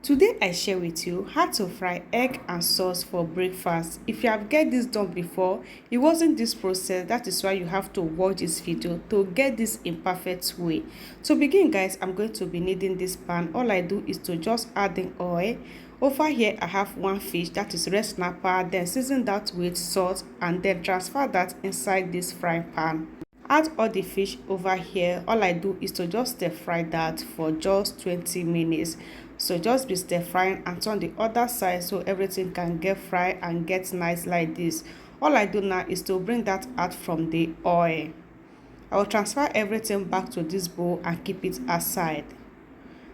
Today I share with you how to fry egg and sauce for breakfast. If you have get this done before, it wasn't this process. That is why you have to watch this video to get this in perfect way. To begin guys, I'm going to be needing this pan. All I do is to just add in oil. Over here I have one fish, that is red snapper, then season that with salt and then transfer that inside this frying pan. Add all the fish over here. All I do is to just stir fry that for just 20 minutes. So just be stir frying and turn the other side so everything can get fried and get nice like this. All I do now is to bring that out from the oil. I will transfer everything back to this bowl and keep it aside.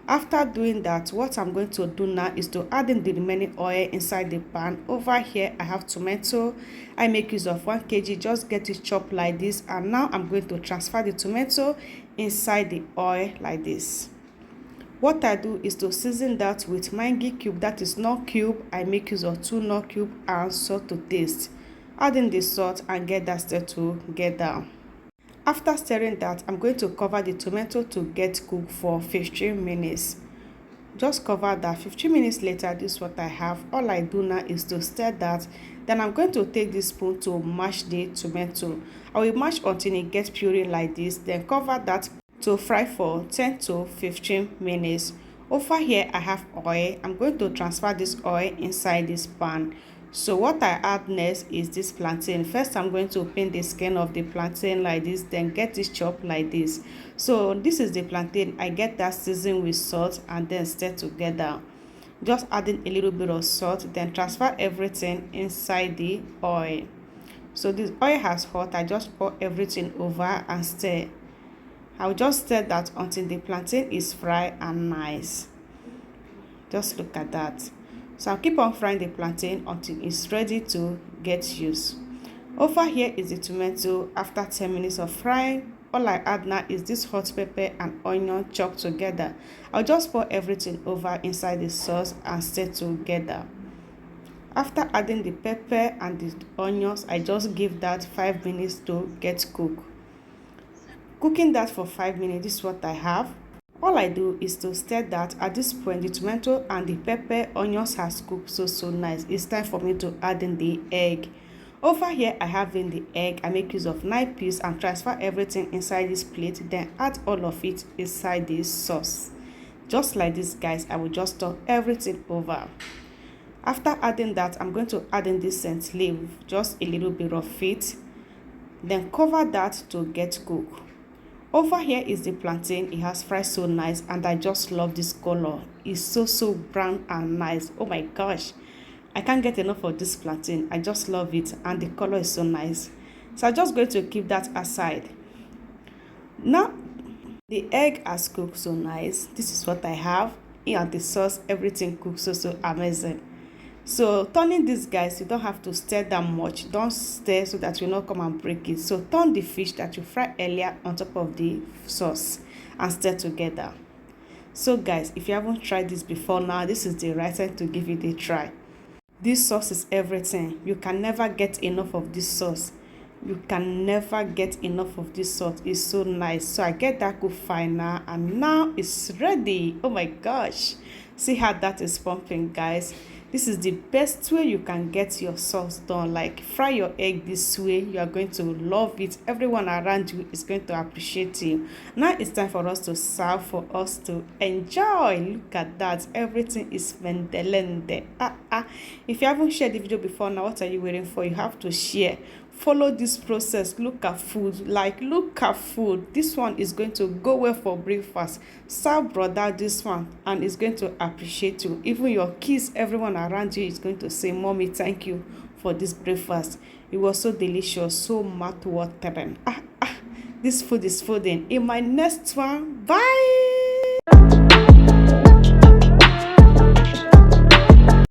After doing that, what I'm going to do now is to add in the remaining oil inside the pan. Over here I have tomato. I make use of 1 kg, just get it chopped like this, and now I'm going to transfer the tomato inside the oil like this. What I do is to season that with Maggi cube, that is knorr cube. I make use of 2 knorr cube and salt to taste. Add in the salt and get that stirred together. After stirring that, I'm going to cover the tomato to get cooked for 15 minutes. Just cover that. 15 minutes later, this is what I have. All I do now is to stir that. Then I'm going to take this spoon to mash the tomato. I will mash until it gets puree like this. Then cover that to fry for 10 to 15 minutes. Over here I have oil. I'm going to transfer this oil inside this pan. So what I add next is this plantain. First I'm going to peel the skin of the plantain like this, then get it chopped like this. So this is the plantain. I get that seasoned with salt and then stir together. Just adding a little bit of salt, then transfer everything inside the oil. So this oil has hot. I just pour everything over and stir. I'll just stir that until the plantain is fried and nice. Just look at that. So I'll keep on frying the plantain until it's ready to get used. Over here is the tomato. After 10 minutes of frying, all I add now is this hot pepper and onion chopped together. I'll just pour everything over inside the sauce and stir together. After adding the pepper and the onions, I just give that 5 minutes to get cooked. Cooking that for 5 minutes, this is what I have. All I do is to stir that. At this point, the tomato and the pepper, onions has cooked so nice. It's time for me to add in the egg. Over here, I have in the egg. I make use of 9 pieces and transfer everything inside this plate. Then add all of it inside this sauce. Just like this, guys, I will just turn everything over. After adding that, I'm going to add in this scent leaf, just a little bit of it. Then cover that to get cooked. Over here is the plantain. It has fried so nice and I just love this color. It's so brown and nice. Oh my gosh, I can't get enough of this plantain. I just love it and the color is so nice. So I'm just going to keep that aside. Now the egg has cooked so nice. This is what I have. And the sauce, everything cooks so amazing. So turning this, guys, you don't have to stir that much. Don't stir so that you will not come and break it. So turn the fish that you fried earlier on top of the sauce and stir together. So guys, if you haven't tried this before, now this is the right time to give it a try. This sauce is everything. You can never get enough of this sauce. You can never get enough of this sauce. It's so nice. So I get that cooked fine now, and now it's ready. Oh my gosh, see how that is pumping, guys. This is the best way you can get your sauce done. Like, fry your egg this way. You are going to love it. Everyone around you is going to appreciate you. Now it's time for us to serve, for us to enjoy. Look at that. Everything is mendelende. If you haven't shared the video before, now what are you waiting for? You have to share. Follow this process. Look at food. Look at food. This one is going to go well for breakfast. Serve brother this one and it's going to appreciate you. Even your kids, everyone around you is going to say, "Mommy, thank you for this breakfast. It was so delicious, so mouth watering." This food is fooding. In my next one, bye.